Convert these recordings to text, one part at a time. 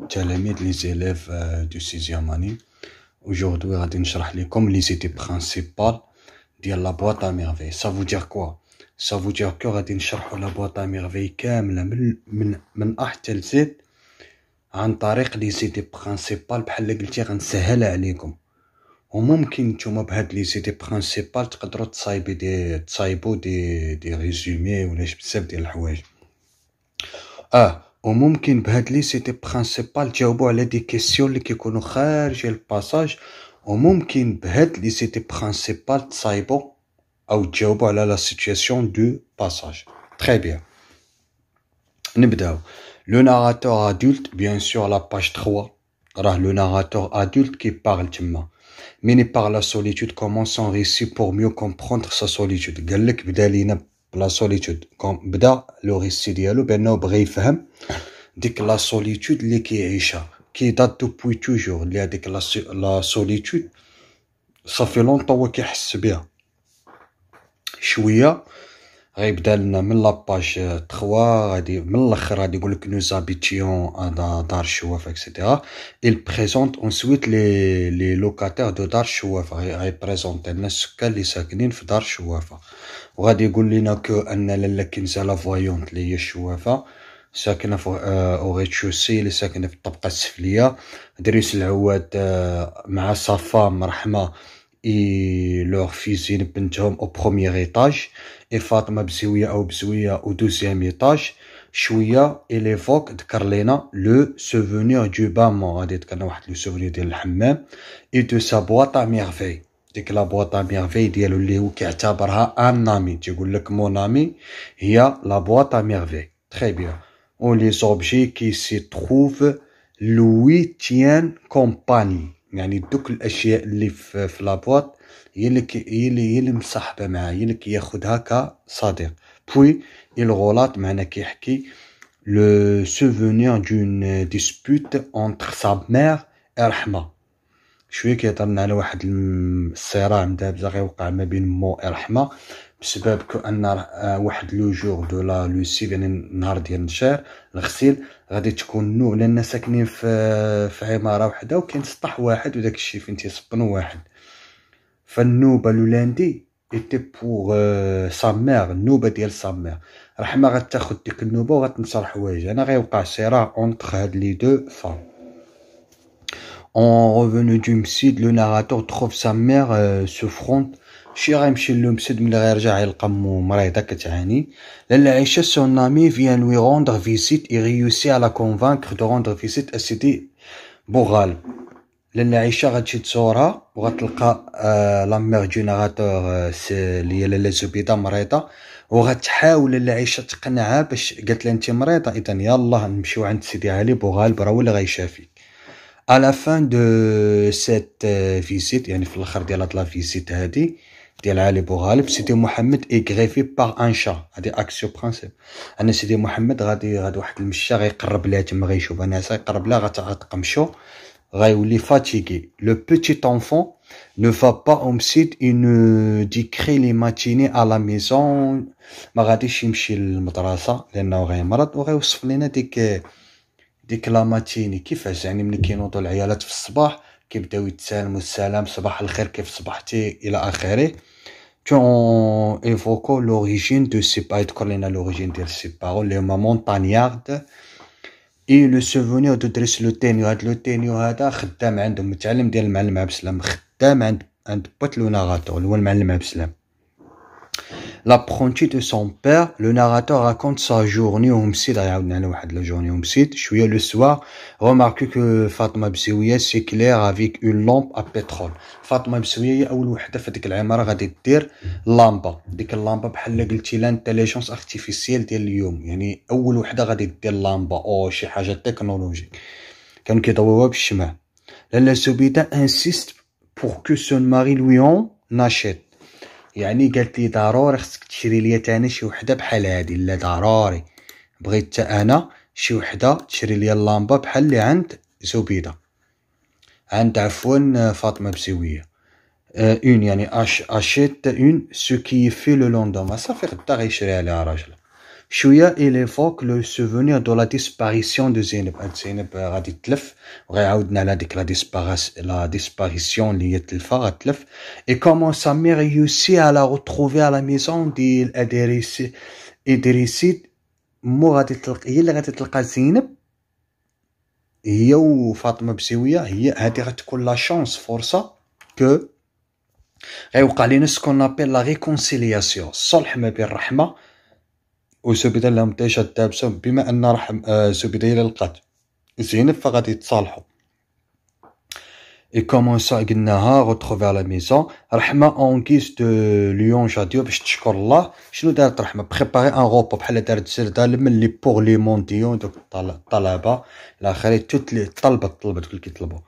تلاميذ لي زيليف دو سيزيام اني. Aujourd'hui غادي نشرح لكم لي زيدي برينسيبال ديال لا بواط ا ميرفي. سا فو دير كوا؟ سا فو دير كو غادي نشرحو لا بواط ا ميرفي كاملة من أ حتى لزد عن طريق لي زيدي برينسيبال. بحال قلتي غنسهلها عليكم، وممكن نتوما بهاد لي زيدي برينسيبال تقدروا تصايبو دي ريزومي ولا بزاف ديال الحوايج. وممكن بهاد لي زيدي برينسيبال تجاوبوا على دي كيسيون اللي كيكونوا خارج الباساج، وممكن بهاد لي زيدي برينسيبال تصايبوا او تجاوبوا على لا سيتوياسيون دو باساج. تري بيان، نبداو. لو ناراتور ادولت بيان سور لا باج 3 راه لو ناراتور ادولت كي بارل تما. مين يبارل لا سوليتود كومون سون ريسي بور ميو كومبروندر سا سوليتود. قالك بدا لينا بلا سوليتود، بدا لو ريسي ديالو بانه بغى يفهم ديك لا سوليتود اللي كيعيشها كي دات دوبوي توجور، اللي هاديك لا سوليتود صافي لونطون هو كيحس بها. شويه غيبدا لنا من لاباج 3 غادي من الاخر غادي يقول لك نو زابيتيون دار الشوافه اكسيتيرا. il présente ensuite les locataires de دار الشوافه. غيبريزونطي لنا السكان اللي ساكنين في دار الشوافه، وغادي يقول لنا كو ان لاله كنزه لا فوايونت اللي هي الشوافه ساكنه في او ريتشوسي اللي ساكنه في الطبقه السفليه. دريس العواد مع صفام رحمه اي لور فيزين بنتهم او بروميير ايطاج، اي فاطمه بزويه او بزويه او دوزيام ايطاج. شويه اليفوك ذكر لينا لو سوفونير دو بامون، غادي يذكرنا واحد لو سوفونير ديال الحمام. اي دو سا بواط ا ميرفي، ديك لا بواط ا ميرفي ديالو اللي هو كيعتبرها ان امي، تيقول لك مون امي هي لا بواط ا ميرفي. تري بيان. و لي زوبجي كي سي تروف لوي تيان كومباني، يعني دوك الاشياء اللي في لابواط هي اللي مصاحبه معاه، هي اللي كياخدها كصديق. بوي il relate معنا كيحكي لو سوفونير دون ديسبوت انتر سا مير رحمه. شويه كيهضر لنا على واحد الصراع مدابزه غيوقع ما بين مو رحمه بسبب ان واحد لو جور دو لا لوسيف، يعني نهار ديال النشار الغسيل غادي تكون نو لان ساكنين في عماره وحده وكاين سطح واحد وداك الشيء فين تيسبنوا واحد. فالنوبه لو لاندي ايتي بوغ سا مير، النوبه ديال سا مير رحمه غتاخد ديك النوبه وغتنسى الحوايج. انا غيوقع صراع اونطخ هاد لي دو فام. En revenu du Msid, le narrateur trouve sa mère souffrante. شي غيمشي للمسد ملي غيرجع يلقى مو مريضة كتعاني. لاله عيشة son ami vient lui rendre visite et réussit à la convaincre de rendre visite à سيدي بوغالب. لاله عيشة غتمشي تزورها وغتلقى لا مير دو ناراتور اللي هي لاله زبيدة مريضة، وغتحاول لاله عيشة تقنعها باش قالت لها انت مريضة اذا يلاه نمشيو عند سيدي علي بوغالب راه هو اللي غيشافيك. à la fin de cette visite، يعني في الاخر ديال هاد لا فيزيت هادي ديال علي بوغالب، سيدي محمد اي غريفي باغ ان شا. هادي اكسيون برينسيپ ان سيدي محمد غادي واحد المشا غيقرب ليها تما غيشوفها ناعسه، يقرب لها غتقمشو غيولي فاتيغي. لو بوتيت انفون ne va pas au مسجد il ne décrit les matinées à la maison، ما غاديش يمشي للمدرسه لانه غيمرض، وغيوصف لنا ديك لا ماتيني كيفاش، يعني ملي كينوضوا العيالات في الصباح كيبداو يتسالموا السلام صباح الخير كيف صبحتي الى اخره. تو ايفوكو لوريجين دو سي با، يذكر لنا لوريجين ديال سي بارول اللي هما مونطانيارد. اي لو سوفونير دو دريس لو تينيو، هاد لو تينيو هذا خدام عندهم متعلم ديال المعلم عبد السلام، خدام عند بوت لو ناراتور اللي هو المعلم عبد السلام. L'apprenti de son père, le narrateur raconte sa journée au مسجد. غيعاودنا على واحد لا جورني au مسجد. شويه لو سوار remarque que فاطمه بزويه s'éclaire avec une lampe à pétrole. فاطمه بزويه هي اول وحده في ديك العماره غادي دير لامبه. ديك اللامبه بحال قلتي لانتيليجونس ارتيفيسيال ديال اليوم، يعني اول وحده غادي دير لامبه او شي حاجه تكنولوجي. كانوا كيضويوها بالشمع. لاله زبيده insiste pour que son mari lui en achète، يعني قالت لي ضروري خصك تشري ليا تاني شي وحده بحال هادي، لا ضروري بغيت حتى انا شي وحده تشري ليا اللامبه بحال اللي عند زبيده، عند عفوا فاطمه بزويه. اون يعني اشيت اون سو كي في لو لوندوما، صافي غدا غيشريها ليها راجل. شويه il évoque le souvenir de la disparition de زينب. زينب غادي تلف وغيعاودنا على ديك لا disparition اللي هي تلفا غتلف. et comment sa mère réussit à la retrouver à la maison ديال إدريسيد. مو غادي تلقى هي اللي غادي تلقى زينب، هي وفاطمه بسويه، هي هادي غتكون لا شانس فرصه كو غيوقع لينا سكون ابيل لا ريكونسيلياسيون، الصلح ما بين رحمه وزبيده اللي هم ديجا دابسه، بما ان زبيده هي اللي لقات زينب فغادي يتصالحوا. اي كومون سا قلناها غوتروفي على ميزون. رحمه اون كيس دو ليون جاديو باش تشكر الله. شنو دارت رحمه؟ بريباري ان غوبو بحال دارت زرده ملي بوغ لي مونتيون دوك الطلبه الاخرين توت لي طلبت دوك كيطلبوا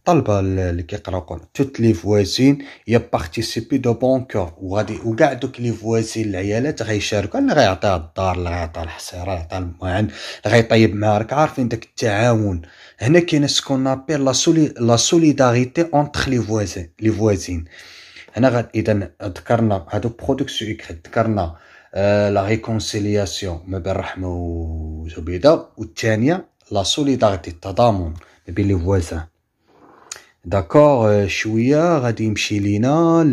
طلبه اللي كيقراو قران توت لي فوازين يا بارتيسيبي دو بون كور. وغادي وكاع دوك لي فوازين العيالات غيشاركوا، اللي غيعطيها الدار، اللي غيعطيها الحصيره، يعطيها الماعن، اللي غيطيب معاها. راك عارفين داك التعاون. هنا كاين سكون ابيل لا سوليداريتي اونتر لي فوازين. هنا اذا ذكرنا هادو برودكسيون اكري، ذكرنا لا ريكونسيلياسيون ما بين رحمه وزبيده، والثانيه لا سوليداريتي التضامن ما بين لي فوازان. داكور شويه غادي يمشي لينا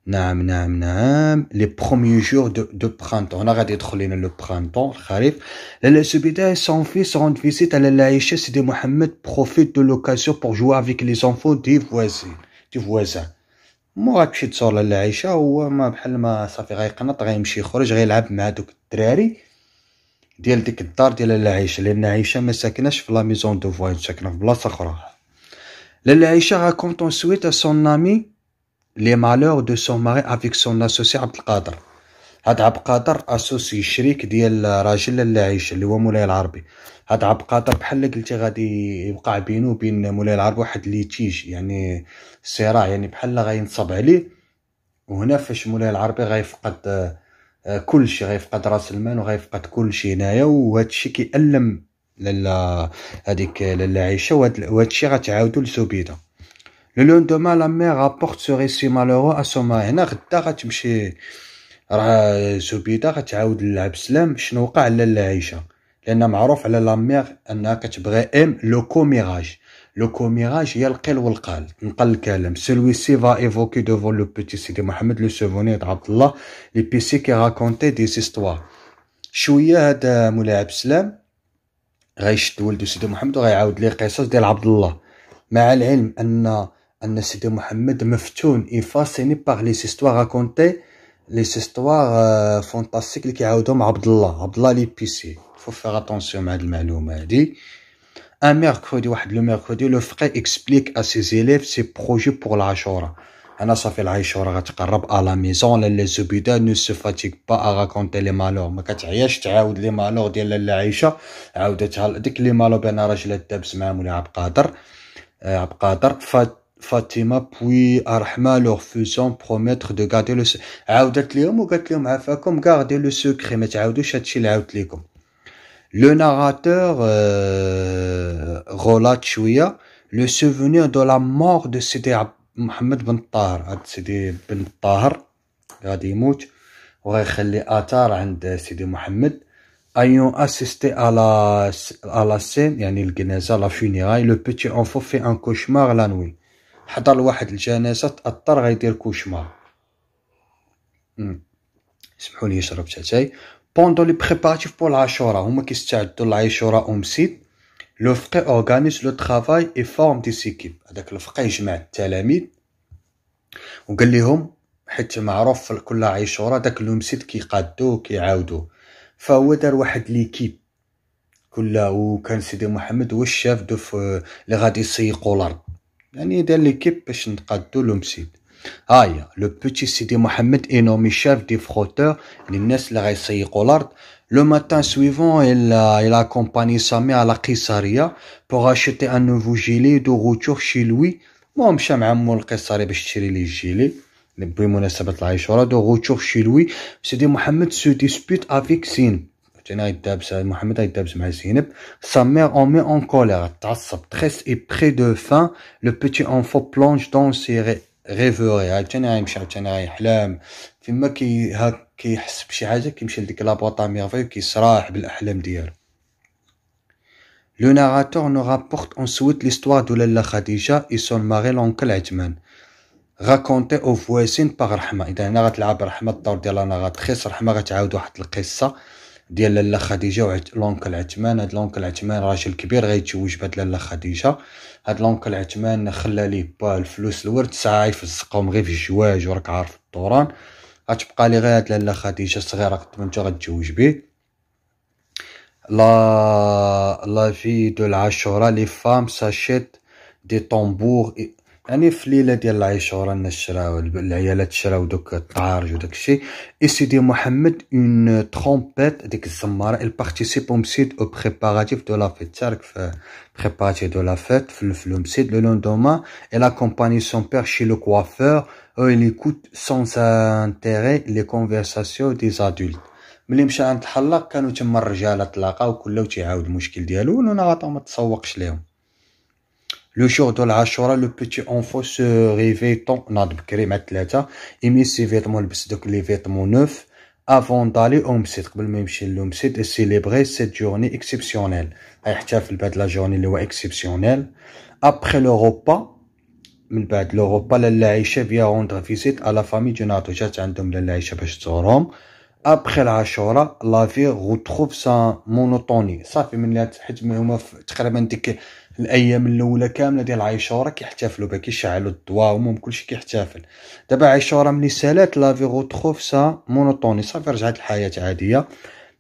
نعم لي بروميي جور دو برانتون. هنا غادي يدخل لينا لو برانتون الخريف. لالا زبيده سون فيس روند فيزيت على العائشه. سيدي محمد بروفيت دو لوكاسيون بور جوار افيك لي زونفون دي فوازان. مو غتمشي تصور لالا عائشه، هو ما بحال ما صافي غيقنط غيمشي يخرج غيلعب مع دوك الدراري ديال ديك الدار ديال لالا عائشه، لان عائشه ما ساكناش في لا ميزون دو فواج، ساكنه في بلاصه اخرى. لالا عائشه راكونت انسويت ا سون امي لي مالور دو سون ماري افيك سون اسوسي عبد القادر. هاد عبد القادر اسوسي شريك ديال راجل لالا عائشه اللي هو مولاي العربي. هاد عبد القادر بحال قلتي غادي يوقع بينه وبين مولاي العربي واحد ليتيج، يعني صراع، يعني بحال غينصب عليه. وهنا فاش مولاي العربي غيفقد كلشي، غيفقد راس المال وغيفقد كلشي هنايا، وهادشي كيألم لالا هاديك لالا عائشه، وهادشي غتعاودو لزبيده. لو لوندومان لا مير رابورت سو ريسي مالورو ا سون ماري. هنا غدا غتمشي راه زبيده غتعاود لعبد السلام شنو وقع على لالا عائشه، لان معروف على لا مير انها كتبغي لو كوميراج. لو كوميراج هي القيل والقال، نقل الكلام. سلوي سي فا ايفوكي دوفون لو بيتي سيدي محمد لو سوفونير عبد الله لي بيسي كي راكونتي دي زيستوار. شويه هذا مولاي عبد السلام غيشد ولدو سيدي محمد وغيعاود ليه قصص ديال عبد الله، مع العلم ان سيدي محمد مفتون فاسيني باغ لي زيستوار راكونتي، لي زيستوار فونتاستيك اللي كيعاودهم عبد الله لي بيسي. فو فيغ اتونسيون مع هاد المعلومه هادي. ان ميركودي واحد لو ميركودي لو فقي اكسبليك ا سي زيليف سي بروجي بور العاشوره. انا صافي العاشوره غتقرب ا لا ميزون. لالا زبيده نو سو فاتيك با ا راكونتي لي مالور، ما كتعياش تعاود لي مالور ديال لالا عائشه، عاودتها ديك لي مالور بان راجل دابس مع مولاي عبد القادر. فاطمه بوي رحمه لور فوزون بروميتر دو غادي لو عاودت ليهم وقالت لهم عافاكم غاردي لو سوكري، ما تعاودوش هادشي اللي عاودت لكم. لو ناراتور غولات شويه لو سوفونير دو لا مور دو سيدي محمد بن الطاهر. هاد سيدي بن الطاهر غادي يموت وغيخلي اثار عند سيدي محمد. ايون اسيستي على لا سين يعني الجنازه لا فينيراي. لو بيتي انفو في ان كوشمار لا نوي، حضر لواحد الجنازه تاثر غيدير كوشمار. سمحوا لي شربت اتاي. بوندون لي بريباراتيف بور العاشوره، هما كيستعدوا للعاشوره امسيد. لو فقي اورغانيز لو ترافاي اي فورم دي سيكيب. هذاك الفقي يجمع التلاميذ وقال لهم، حيت معروف في كل عاشوره داك المسيد كيقادو وكيعاودو، فهو دار واحد ليكيب كلها، وكان سيدي محمد هو الشاف دو اللي غادي يسيقوا الارض، يعني دار ليكيب باش نتقادو لمسيد. هيا لو بوتي سيدي محمد انومي شاف دي فروتور للناس اللي غيسيقوا الارض. لو ماتان سويفون il accompagne sa mère à la قيصريه pour acheter un nouveau gilet de retour chez lui. المهم مشى مع مول القيصريه باش تشري ليه الجيلي بمناسبه العاشوره دو روتور شي لوي. سيدي محمد سو ديسبوت افيك زينب، كان غيدابس محمد غيدابس مع زينب. sa mère en met en colère، تعصب. تريس اي بري دو فان لو بيتي انفو بلونج دون سي ريفوري. عاوتاني غيمشي عاوتاني غيحلام فيما كيحس بشي حاجة كيمشي لديك لابواطا ميرفي وكيسراح بالأحلام ديالو. Le narrateur nous rapporte ensuite l'histoire de Lalla Khadija et son mari l'oncle Athman, racontée aux voisines par رحمة. إذا هنا غتلعب رحمة الدور ديالها، أنا غتخيص رحمة غتعاود واحد القصة ديال لالا خديجة و لونكل عثمان. هاد لونكل عثمان راجل كبير غيتزوج بهاد لالا خديجة. هاد لونكل عثمان خلى ليه با الفلوس الورد ساعة يفزقهم غير في الجواج، وراك عارف الدوران. غتبقى لي غير هاد لالا خديجة صغيرة قد ما نتا غتزوج بيه. لا في دو العاشوراء لي فام ساشيت دي طومبور. يعني في الليلة ديال العاشوراء الناس شراو، العيالات شراو دوك الطعارج وداك الشيء. اي سيدي محمد اون ترومبيت، ديك الزمارة. il participe au مسيد au préparatif de la fête. تشارك في préparatif de la fête في المسيد. le lendemain elle accompagne son père chez le coiffeur où il écoute sans intérêt les conversations des adultes. ملي مشى عند الحلاق كانوا تما الرجاله تلاقاو كلو تيعاود المشكل ديالو، وانا عطاو ما تسوقش ليهم. لو jour de العاشوراء لو بيتي اونفو سو ريفي طون، ناض بكري مع 3 يمي سي فيتمون، لبس دوك لي فيتمون نوف افون دالي او مسيد، قبل ما يمشي لو مسيد سيليبري سيت جورني اكسيبسيونيل، غيحتفل بهاد لا جورني اللي هو اكسيبسيونيل. ابخي لو روبا، من بعد لو روبا لالا عيشه فيا روندر فيزيت على فامي دو ناتو، جات عندهم لالا عيشه باش تزورهم. ابخي العاشوراء لا في غوتروف سا مونوطوني، صافي من حيت هما تقريبا ديك الايام الاولى كامله ديال عاشوراء كيحتفلوا بها، كيشعلوا الضواء ومهم كلشي كيحتفل. دابا عاشوراء ملي سالات لا في غوتروف سا مونوطوني، صافي رجعت الحياه عاديه.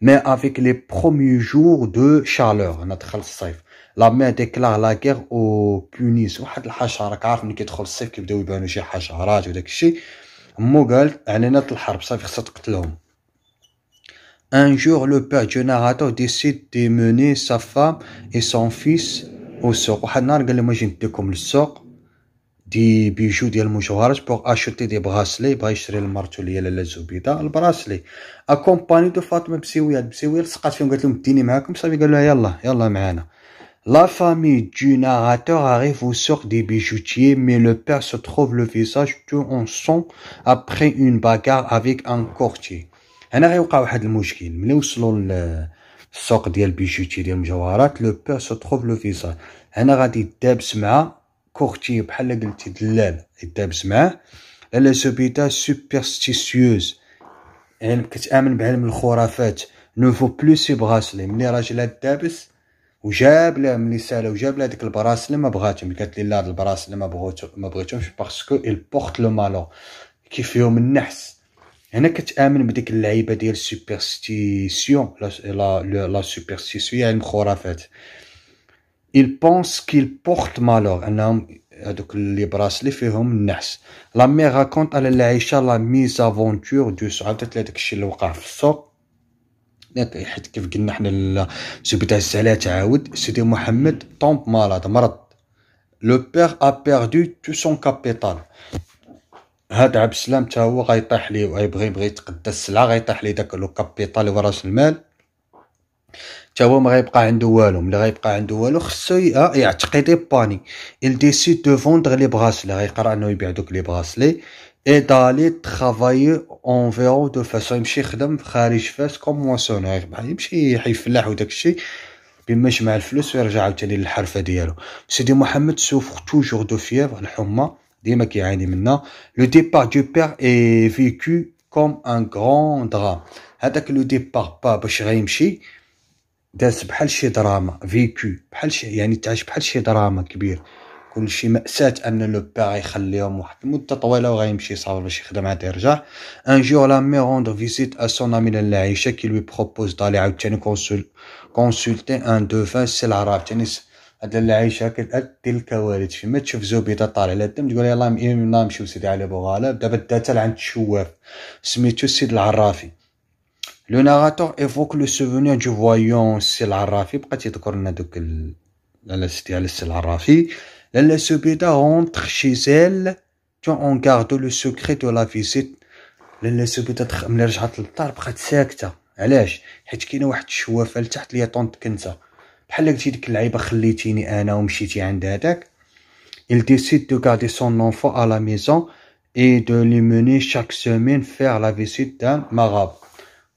مي افيك لي بروميي جور دو شالور، هنا دخل الصيف. لا مي ديكلار لا غير او بونيس، واحد الحشره عارف ملي كيدخل الصيف كيبداو يبانوا شي حشرات وداك الشيء. مو قالت اعلنت الحرب، صافي خصها تقتلهم. Un jour, le père du narrateur décide de mener sa femme et son fils au souk. واحد النهار قال لهم اجي نديكم للسوق دي بيجو ديال المجوهرات بوغ اشوتي دي براسلي، بغا يشري لمرتو اللي هي لاله زبيده البراسلي. اكومباني دو فاطمه بسويه، بسويه لصقات فيهم قالت لهم ديني معاكم، صافي قال لها يلا معانا. La famille du narrateur arrive au souk des bijoutiers, mais le père se trouve le visage tout en sang après une bagarre avec un courtier. هنا غيوقع واحد المشكل. ملي وصلوا للسوق ديال بيجوتي ديال المجوهرات، لو بير سو تروف لو فيزاج. هنا غادي يدابس مع كورتي بحال قلتي دلال، يدابس معاه. لالا زبيده سوبرستيسيوز، يعني كتامن بعلم الخرافات. نو فو بلو سي براسلي، ملي راجلها دابس وجاب لها ملي سالا وجاب لها ديك البراسلي ما بغاتهم، قالت لي لا هاد البراسلي ما بغيتهمش باسكو il porte le malheur، كيف فيهم النحس. هنا كتامن بديك اللعيبه ديال السوبرستيسيون، لا سوبرستيسيون يعني الخرافات. il pense qu'il porte malheur، انهم هذوك اللي براسلي فيهم النحس. لا مي راكونت على العيشه لا ميزافونتور دو سو، عاودت لها داكشي اللي وقع في السوق. حيت كيف قلنا حنا زبيده هز عليها تعاود. سيدي محمد طومب مالاد، مرض. لو بير ا بيردو تو سون كابيتال، هاد عبد السلام تا هو غيطيح ليه وغيبغي يتقدى السلعه، غيطيح ليه داك لو كابيتال اللي هو راس المال، تا هو ما غيبقى عنده والو. ملي غيبقى عنده والو خصو يعتقد باني. il décide de vendre لي بغاسلي، غيقرر انه يبيع دوك لي بغاسلي. اي دالي ترافاي اونفيرو دو فاسون، يمشي يخدم خارج فاس كوم مواسونير، يمشي يفلاح وداك الشيء بما يجمع الفلوس ويرجع عاوتاني للحرفه ديالو. سيدي محمد سوفر توجور دو فييفر، الحمى ديما كيعاني منها. لو ديبار دو بير اي فيكو كوم ان غران درام، هذاك لو ديبار با باش غيمشي داز بحال شي دراما، فيكو بحال شي يعني تعيش بحال شي دراما كبير، كلشي مأساة ان لو بير غيخليهم واحد المده طويله وغيمشي صافي باش يخدم عاد يرجع. ان جور لا مي روندر فيزيت ا سون امي لالا عيشه كي لوي بروبوز دالي عاوتاني كونسولتي ان دوفان سي العراب. تاني هاد لالا عيشه كدير الكوارث، فيما تشوف زبيده طالع على الدم تقول يلاه نمشيو سيدي علي بوغالب. دابا داتها لعند الشواف سميتو السيد العرافي. لو ناراتور ايفوك لو سوفونير دو فوايون سي العرافي، بقى تيذكر لنا دوك لالا سيدي على السي العرافي. لالا زبيده رونتر شي زيل تو اون غاردو لو سوكري دو لا فيزيت. لالا زبيده ملي رجعت للدار بقات ساكته، علاش؟ حيت كاينه واحد الشوافه لتحت اللي هي طونط كنزه، بحال قلتي ديك اللعيبه خليتيني انا ومشيتي عند هذاك. il décide de garder son enfant à la maison et de les mener chaque semaine faire la visite d'un marabout.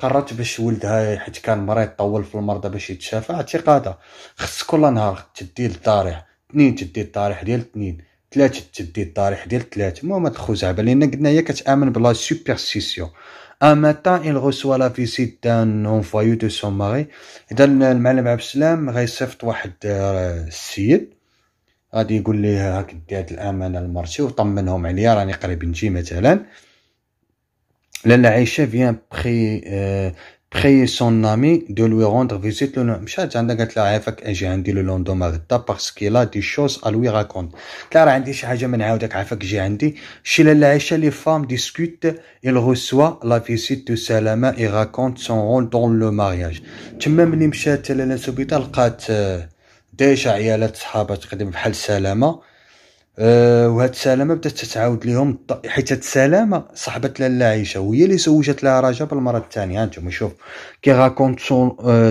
قررت باش ولدها حيت كان مريض طول في المرضى باش يتشافى، اعتقادها خص كل نهار تدي الضريح 2 تدي الضريح ديال 2 3 تدي الضريح ديال 3. المهم هاد الخزعبه لان قلنا هي كتامن بلا سوبرستيسيون. ان ماتان il reçoit la visite d'un envoyé de son mari. اذا المعلم عبد السلام غيصيفط واحد السيد غادي يقول ليه هاك دي هاد الامانه لمرتي وطمنهم عليا راني قريب نجي مثلا. لالا عايشه فيان prier son ami de lui rendre visite le مشات عندها قالت لها عافاك اجي عندي لو لوندوما غدا باسكو كيلا دي شوز ا لوي راكونت. قالت لها راه عندي شي حاجه ما نعاودك عافاك جي عندي. شي لالا عايشه لي فام ديسكوت il reçoit la visite de سلامه et raconte son rôle dans le mariage. تما ملي مشات لالا سبيطه لقات ديجا عيالات صحابها تقريبا بحال سلامه. وهاد سلامه بدات تتعاود ليهم حيت هاد سلامه صاحبه لاله عايشه وهي اللي زوجت لها رجب المره الثانيه. هانتوما شوف كي راكونت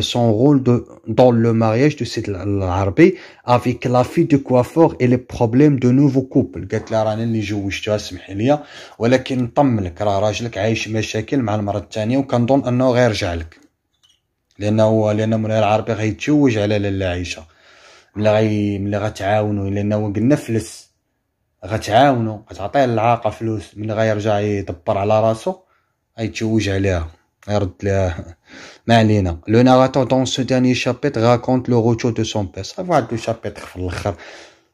son rôle dans le mariage de سيد العربي avec la fille de coiffeur et les problèmes de nouveau couple. قالت لها راني اللي جوجتها سمحي لي ولكن نطمنك راه راجلك عايش مشاكل مع المره الثانيه وكنظن انه غيرجع لك لان مولاي العربي غيتزوج على لاله عايشه ملي غتعاونوا لانه قلنا فلس غتعاونوا غتعطيه العاقه فلوس ملي غيرجع يدبر على راسو غيتزوج عليها غيرد لها. ما علينا. لو ناراتور دون سو دانيي شابيتر راكونت لو روتور دو سون بير. صافي واحد لو شابيتر في الاخر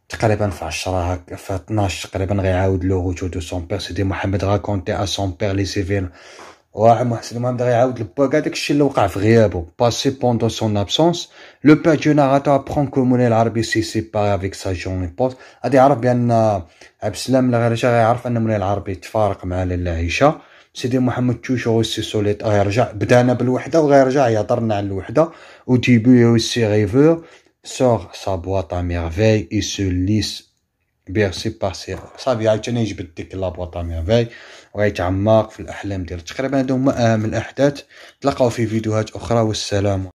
تقريبا في 10 هكا في 12 تقريبا غيعاود لو روتور دو سون بير. سيدي محمد راكونتي ا سون بير لي سيفين. واحد محسن محمد غيعاود لبا كاع داكشي اللي وقع في غيابو باسي بوندون سون ابسونس. لو بير دو ناراتور ابرون كو مولاي العربي سي سيباري افيك سا جون بوز. غادي يعرف بان عبد السلام اللي غيرجع غيعرف ان مولاي العربي تفارق مع لاله عيشه. سيدي محمد توجور سي سوليت غيرجع بدانا بالوحده وغيرجع يهضرنا على الوحده او ديبي اوسي ريفور سور سا بواط ا ميرفاي اي سو ليس بيرسي بارسي. صافي عاوتاني يجبد ديك لابواط ا ميرفاي وغيتعمق في الاحلام ديالو. تقريبا هادو هما اهم الاحداث. تلقاو في فيديوهات اخرى والسلام.